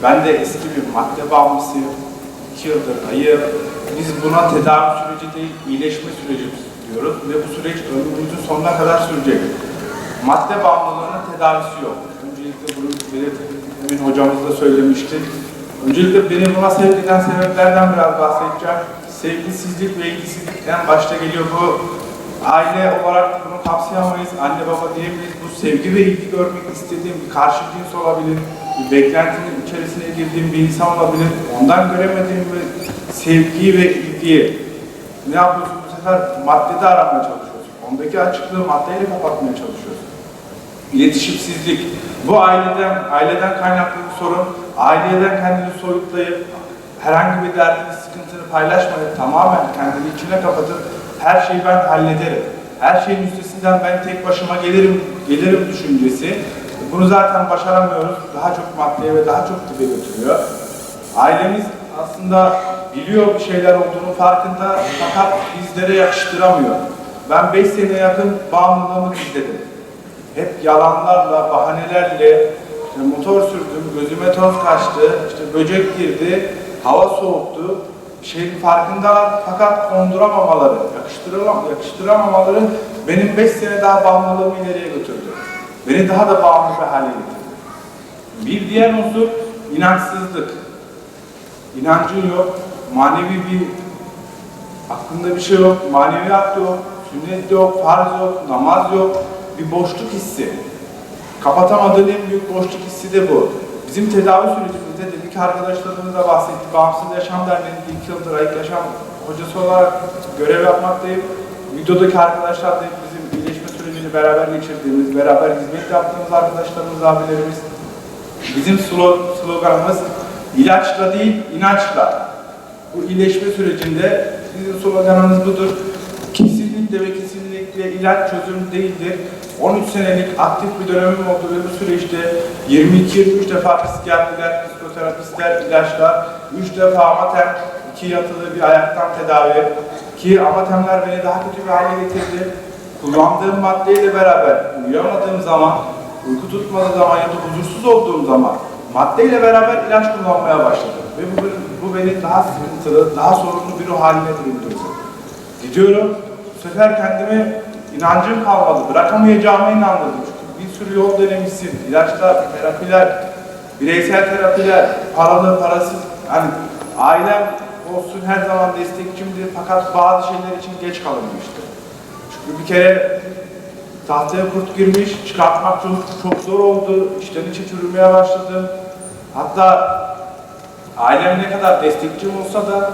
Ben de eski bir madde bağımlısıyım. 2 yıldır ayım. Biz buna tedavi süreci değil, iyileşme süreci diyoruz ve bu süreç ömrümüzün sonuna kadar sürecek. Madde bağımlılığının tedavisi yok. Öncelikle bunu Emin hocamız da söylemişti. Öncelikle beni buna sevk eden sebeplerden biraz bahsedeceğim. Sevgisizlik ve ilgisizlik en başta geliyor. Bu aile olarak bunu kapsayamayız. Anne baba diyebiliriz. Bu sevgi ve ilgi görmek istediğim bir karşı cins olabilir. Bir beklentinin içerisine girdiğim bir insan olabilir. Ondan göremediğim bir sevgiyi ve ilgiyi ne yapıyorsun bu sefer? Maddede aramaya çalışıyorsun. Ondaki açıklığı maddeyle kapatmaya çalışıyorsun. İletişimsizlik. Bu aileden kaynaklı bir sorun. Aileden kendini soyutlayıp herhangi bir derdini, sıkıntını paylaşmayıp tamamen kendini içine kapatıp her şeyi ben hallederim. Her şeyin üstesinden ben tek başıma gelirim düşüncesi. Bunu zaten başaramıyoruz. Daha çok maddeye ve daha çok dibe götürüyor. Ailemiz aslında biliyor bir şeyler olduğunu farkında fakat bizlere yakıştıramıyor. Ben 5 sene yakın bağımlılığımı izledim. Hep yalanlarla, bahanelerle motor sürdüm, gözüme toz kaçtı, böcek girdi, hava soğuktu. Şeyin farkındalar fakat konduramamaları, yakıştıramamaları benim 5 sene daha bağımlılığımı ileriye götürdü. Beni daha da bağımlı bir hale getirdi. Bir diğer unsur inançsızlık. İnancın yok, manevi bir aklında bir şey yok, maneviyat yok, sünnet yok, farz yok, namaz yok. Bir boşluk hissi. Kapatamadığın en büyük boşluk hissi de bu. Bizim tedavi sürecimizde dedik arkadaşlarımız da bahsetti. Bağımsız Yaşam Derneği'nin 2 yıldır ayık yaşam hocası olarak görev yapmaktayım. Videodaki arkadaşlar da bizim iyileşme sürecini beraber geçirdiğimiz, beraber hizmet yaptığımız arkadaşlarımız, abilerimiz. Bizim sloganımız ilaçla değil, inançla. Bu iyileşme sürecinde bizim sloganımız budur. Kesinlikle ve kesinlikle ilaç çözüm değildir. 13 senelik aktif bir dönemim oldu ve bu süreçte 22-23 defa psikiyatriler, psikoterapistler, ilaçlar, 3 defa amatem, 2 yatılı bir ayaktan tedavi ki amatemler beni daha kötü bir hale getirdi. Kullandığım maddeyle beraber uyuyamadığım zaman, uyku tutmadığı zaman ya da huzursuz olduğum zaman maddeyle beraber ilaç kullanmaya başladım. Ve bu beni daha sıkıntılı, daha sorunlu bir ruh haline döndürdü. Gidiyorum, bu sefer kendimi inancım kalmadı, bırakamayacağıma inandım. Çünkü bir sürü yol denemişsin, ilaçlar, terapiler, bireysel terapiler, paralı, parasız. Yani ailem olsun her zaman destekçimdi fakat bazı şeyler için geç kalınmıştı. Çünkü bir kere tahtaya kurt girmiş, çıkartmak çok zor oldu, içten içe çürümeye başladım. Hatta ailem ne kadar destekçim olsa da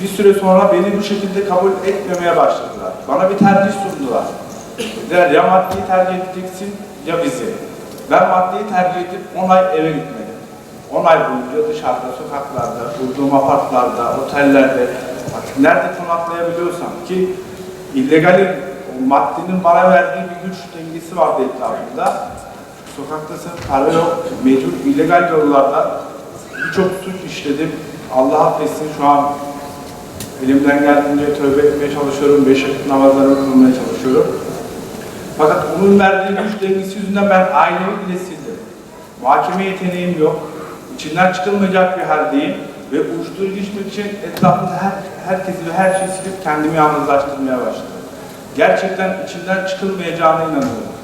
bir süre sonra beni bu şekilde kabul etmemeye başladılar. Bana bir tercih sundular. Dediler ya maddeyi tercih edeceksin ya bizi. Ben maddeyi tercih edip 10 ay eve gitmedim. 10 ay boyunca dışarıda, sokaklarda, bulduğum apartlarda, otellerde, artık nerede konaklayabiliyorsam ki illegalin, o maddenin bana verdiği bir güç dengesi vardı etrafında. Sokaktasın, para yok, mecbur illegal yollarda birçok suç işledim. Allah affetsin şu an elimden geldiğince tövbe etmeye çalışıyorum, 5 vakit namazlarımı kılmaya çalışıyorum. Fakat onun verdiği güç dengesi yüzünden ben ailemi bile sildim. Muhakeme yeteneğim yok, içinden çıkılmayacak bir haldeyim ve uyuşturucu içmek için etrafında herkesi ve her şeyi silip kendimi yalnızlaştırmaya başladım. Gerçekten içinden çıkılmayacağına inanıyorum.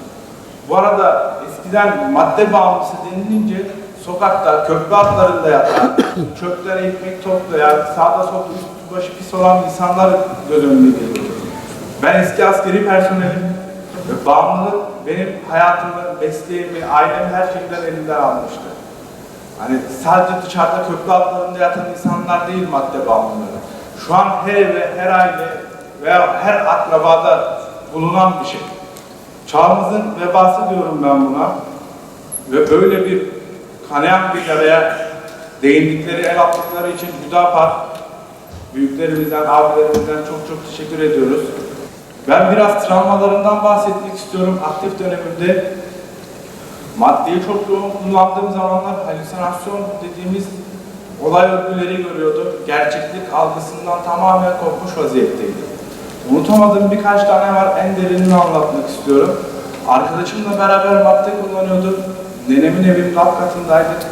Bu arada eskiden madde bağımlısı denilince sokakta, köprü altlarında yatan, çöplere ekmek toplayan, sağda solda üstü başı pis olan insanlar göz önüne geliyor. Ben eski askeri personelim ve bağımlılık benim hayatımı, mesleğimi, ailemi her şeyden elimden almıştı. Hani sadece dışarıda köprü altlarında yatan insanlar değil madde bağımlıları. Şu an her eve, her aile veya her akrabada bulunan bir şey. Çağımızın vebası diyorum ben buna. Ve böyle bir kanayan bir yaraya değindikleri, el attıkları için Hüdapar büyüklerimizden, abilerimizden çok teşekkür ediyoruz. Ben biraz travmalarından bahsetmek istiyorum. Aktif dönemimde maddeyi çok yoğun kullandığım zamanlar halüsinasyon dediğimiz olay örgüleri görüyordum. Gerçeklik algısından tamamen kopmuş vaziyetteydim. Unutamadığım birkaç tane var, en derinini anlatmak istiyorum. Arkadaşımla beraber madde kullanıyorduk. Nenemin evinin alt katındaydık.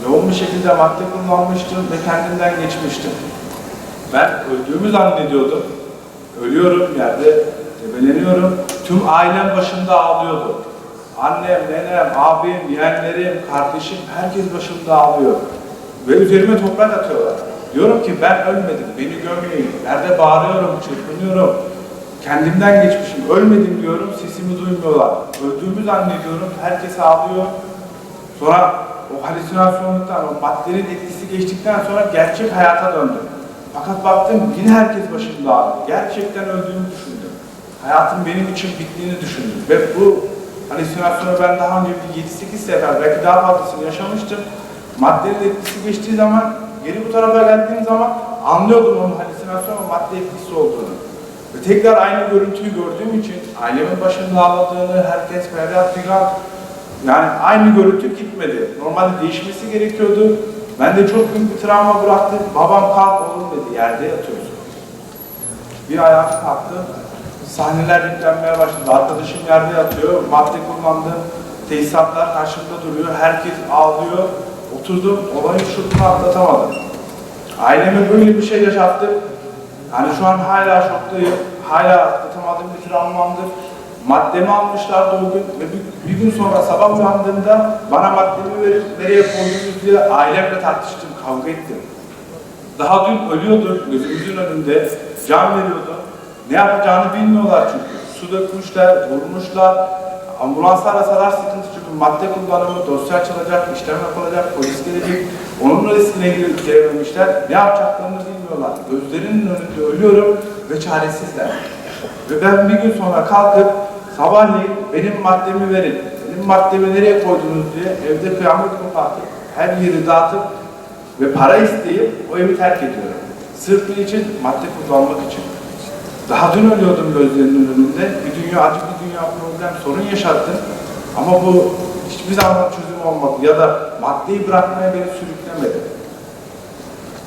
yoğun bir şekilde madde kullanmıştım ve kendimden geçmiştim. Ben öldüğümü zannediyordum. Ölüyorum yerde, debeleniyorum. Tüm ailem başımda ağlıyordu. Annem, nenem, abim, yeğenlerim, kardeşim, herkes başımda ağlıyor. Ve üzerime toprak atıyorlar. Diyorum ki ben ölmedim, beni gömmeyin. Yerde bağırıyorum, çırpınıyorum. Kendimden geçmişim, ölmedim diyorum, sesimi duymuyorlar. Öldüğümü zannediyorum, herkes ağlıyor. Sonra o halüsinasyonluktan, o maddenin etkisi geçtikten sonra gerçek hayata döndüm. Fakat baktım yine herkes başımda ağlıyor. Gerçekten öldüğümü düşündüm. Hayatım benim için bittiğini düşündüm. Ve bu halüsinasyonu ben daha önce bir 7-8 sefer, belki daha fazlasını yaşamıştım. Maddenin etkisi geçtiği zaman, geri bu tarafa geldiğim zaman anlıyordum onun halüsinasyon ve madde etkisi olduğunu. Ve tekrar aynı görüntüyü gördüğüm için ailemin başında ağladığını, herkes feryat figan, yani aynı görüntü gitmedi. Normalde değişmesi gerekiyordu. Ben de çok büyük bir travma bıraktı. Babam kalk oğlum dedi, yerde yatıyorsun. Bir ayağa kalktı. Sahneler yüklenmeye başladı. Arkadaşım yerde yatıyor. Madde kullandı. Tesisatlar karşımda duruyor. Herkes ağlıyor. Oturdum. Olayın şokunu atlatamadım. Aileme böyle bir şey yaşattı. Yani şu an hala şoktayım. Hala atlatamadığım bir travmamdır. Maddemi almışlardı o gün ve bir gün sonra sabah uyandığımda bana maddemi verip nereye koydunuz diye ailemle tartıştım, kavga ettim. Daha dün ölüyordu gözümüzün önünde, can veriyordu. Ne yapacağını bilmiyorlar çünkü. Su dökmüşler, vurmuşlar, ambulanslar arasalar sıkıntı çünkü madde kullanımı, dosya açılacak, işlem yapılacak, polis gelecek. Onun riskine girememişler. Ne yapacaklarını bilmiyorlar. Gözlerinin önünde ölüyorum ve çaresizler. Ve ben bir gün sonra kalkıp sabahleyin benim maddemi verin, benim maddemi nereye koydunuz diye evde kıyamet kopartıp her yeri dağıtıp ve para isteyip o evi terk ediyorum. Sırf bir için, madde kullanmak için. Daha dün ölüyordum gözlerinin önünde. Bir dünya acı, bir dünya problem, sorun yaşattım. Ama bu hiçbir zaman çözüm olmadı ya da maddeyi bırakmaya beni sürüklemedi.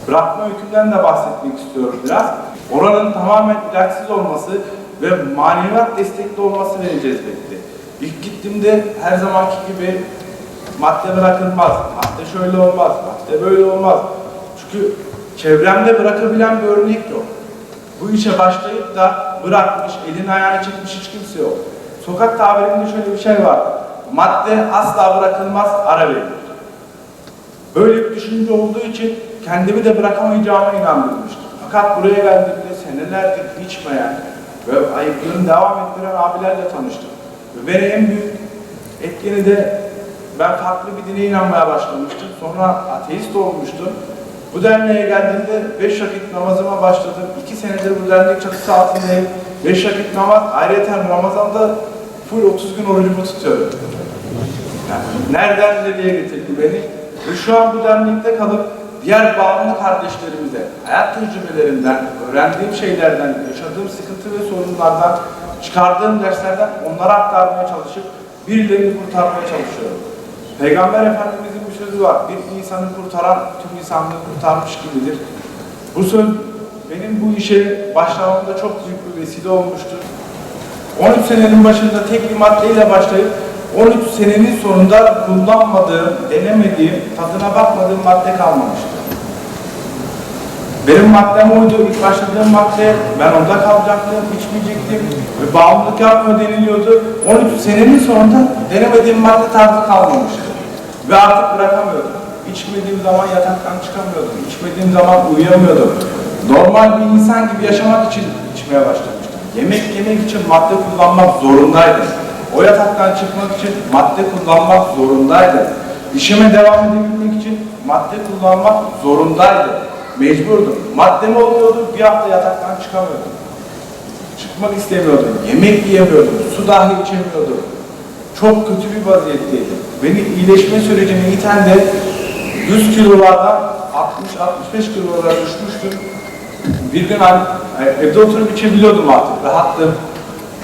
Bırakma öykümden de bahsetmek istiyorum biraz. Oranın tamamen ilaçsız olması ve maneviyat destekli olması beni cezbetti. İlk gittiğimde her zamanki gibi madde bırakılmaz, madde şöyle olmaz, madde böyle olmaz. Çünkü çevremde bırakabilen bir örnek yok. Bu işe başlayıp da bırakmış, elini ayağını çekmiş hiç kimse yok. Sokak tabirinde şöyle bir şey var. Madde asla bırakılmaz, ara verilir. Böyle bir düşünce olduğu için kendimi de bırakamayacağıma inandırmıştım. Fakat buraya geldiğimde senelerdir içmeyen ve ayıklığını devam ettiren abilerle tanıştım. Ve beni en büyük etkeni de ben farklı bir dine inanmaya başlamıştım. Sonra ateist olmuştum. Bu derneğe geldiğimde 5 vakit namazıma başladım. 2 senedir bu dernek çatısı altındayım. 5 vakit namaz, ayrıca Ramazan'da full 30 gün orucumu tutuyorum. Yani nereden nereye getirdi beni? Ve şu an bu dernekte kalıp diğer bağımlı kardeşlerimize hayat tecrübelerinden, öğrendiğim şeylerden, yaşadığım sıkıntı ve sorunlardan, çıkardığım derslerden onlara aktarmaya çalışıp birilerini kurtarmaya çalışıyorum. Peygamber Efendimizin bir sözü var. Bir insanı kurtaran tüm insanlığı kurtarmış gibidir. Bu söz benim bu işe başlamamda çok büyük bir vesile olmuştur. 13 senenin başında tek bir maddeyle başlayıp 13 senenin sonunda kullanmadığım, denemediğim, tadına bakmadığım madde kalmamıştı. Benim maddem oydu, ilk başladığım madde, ben onda kalacaktım, içmeyecektim ve bağımlılık yapmıyor deniliyordu. 13 senenin sonunda denemediğim madde tarzı kalmamıştı. Ve artık bırakamıyordum. İçmediğim zaman yataktan çıkamıyordum, içmediğim zaman uyuyamıyordum. Normal bir insan gibi yaşamak için içmeye başlamıştım. Yemek yemek için madde kullanmak zorundaydım. O yataktan çıkmak için madde kullanmak zorundaydım. İşime devam edebilmek için madde kullanmak zorundaydım. Mecburdum. Maddem oluyordu, bir hafta yataktan çıkamıyordum. Çıkmak istemiyordum, yemek yiyemiyordum, su dahi içemiyordum. Çok kötü bir vaziyetteydim. Beni iyileşme sürecine iten de 100 kilolardan 60-65 kilolara düşmüştüm. Bir gün evde oturup içebiliyordum artık, rahattım.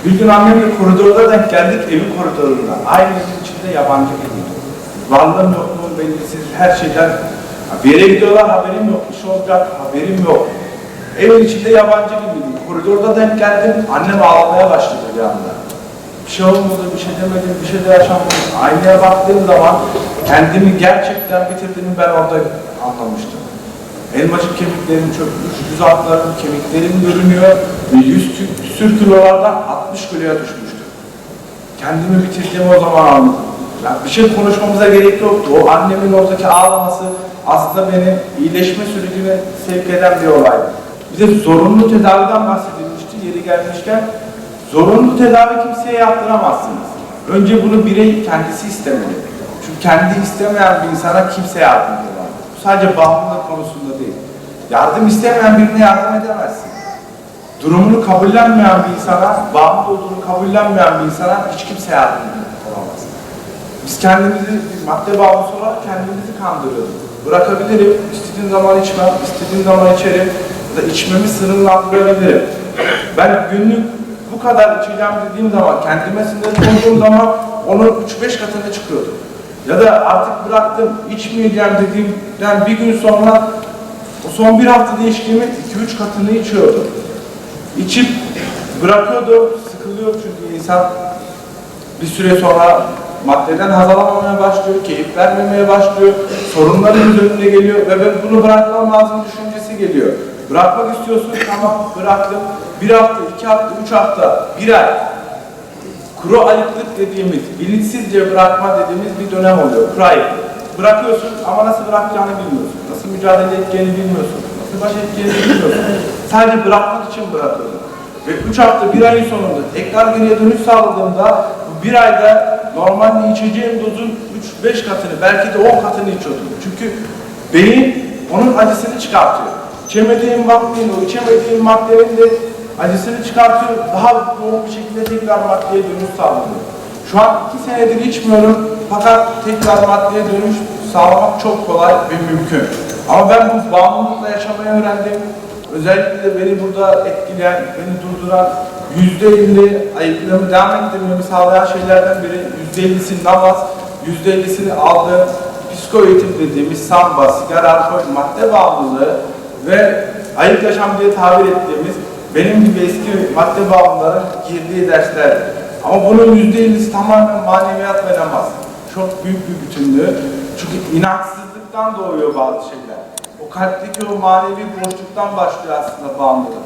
Bir gün annemle koridorda denk geldik, evin koridorunda. Aynı evin içinde yabancı gibiydi. Varlığım yokluğum belirsiz, her şeyden. Bir yere gidiyorlar, haberim yok, bir şey olacak, haberim yok. Evin içinde yabancı gibiydim. Koridorda denk geldim, annem ağlamaya başladı bir anda. Bir şey olmadı, bir şey demedim, bir şey de yaşanmadı. Aynaya baktığım zaman kendimi gerçekten bitirdiğimi ben orada anlamıştım. Elmacık kemiklerim çökmüş, yüz altlarım, kemiklerim görünüyor ve 100 küsür kilolardan 60 kiloya düşmüştüm. Kendimi bitirdiğimi o zaman anladım. Yani bir şey konuşmamıza gerek yoktu. O annemin oradaki ağlaması aslında beni iyileşme sürecine sevk eden bir olaydı. Bize zorunlu tedaviden bahsedilmişti yeri gelmişken. Zorunlu tedavi kimseye yaptıramazsınız. Önce bunu birey kendisi istemeli. Çünkü kendi istemeyen bir insana kimse yardımcı olamaz. Bu sadece bağımlılık konusunda değil. Yardım istemeyen birine yardım edemezsin. Durumunu kabullenmeyen bir insana, bağımlı olduğunu kabullenmeyen bir insana hiç kimse yardımcı olamaz. Biz kendimizi, madde bağımlısı olarak kendimizi kandırıyorduk. Bırakabilirim, istediğim zaman içmem, istediğim zaman içerim ya da içmemi sınırlandırabilirim. Ben günlük bu kadar içeceğim dediğim zaman, kendime sınır koyduğum zaman onun 3-5 katına çıkıyordum. Ya da artık bıraktım, içmeyeceğim dediğimden bir gün sonra o son bir haftada içtiğimin 2-3 katını içiyordum. İçip bırakıyordu, sıkılıyor çünkü insan bir süre sonra maddeden haz alamamaya başlıyor, keyif vermemeye başlıyor, sorunların önüne geliyor ve ben bunu bırakmam lazım düşüncesi geliyor. Bırakmak istiyorsun, tamam bıraktım. Bir hafta, 2 hafta, 3 hafta, 1 ay. Kuru ayıklık dediğimiz, bilinçsizce bırakma dediğimiz bir dönem oluyor. Kuru ayıklık. Bırakıyorsun ama nasıl bırakacağını bilmiyorsun. Nasıl mücadele edeceğini bilmiyorsun. Nasıl baş edeceğini bilmiyorsun. Sadece bırakmak için bırakıyorsun. Ve 3 hafta, 1 ayın sonunda tekrar geriye dönüş sağladığımda bu 1 ayda normalde içeceğim dozun 3-5 katını, belki de 10 katını içiyordum. Çünkü beyin onun acısını çıkartıyor. İçemediğim maddenin, o içemediğim maddenin de acısını çıkartıyor, daha yoğun bir şekilde tekrar maddeye dönüş sağlıyor. Şu an 2 senedir içmiyorum fakat tekrar maddeye dönüş sağlamak çok kolay ve mümkün. Ama ben bu bağımlılıkla yaşamayı öğrendim. Özellikle de beni burada etkileyen, beni durduran %50 ayıklamamı devam ettirmemi sağlayan şeylerden biri %50'si namaz, %50'sini aldığım psiko eğitim dediğimiz samba, sigara, alkol, madde bağımlılığı ve ayık yaşam diye tabir ettiğimiz benim gibi eski madde bağımlıların girdiği dersler. Ama bunun %50'si tamamen maneviyat ve namaz. Çok büyük bir bütünlüğü. Çünkü inançsızlıktan doğuyor bazı şeyler. O kalpteki o manevi boşluktan başlıyor aslında bağımlılık.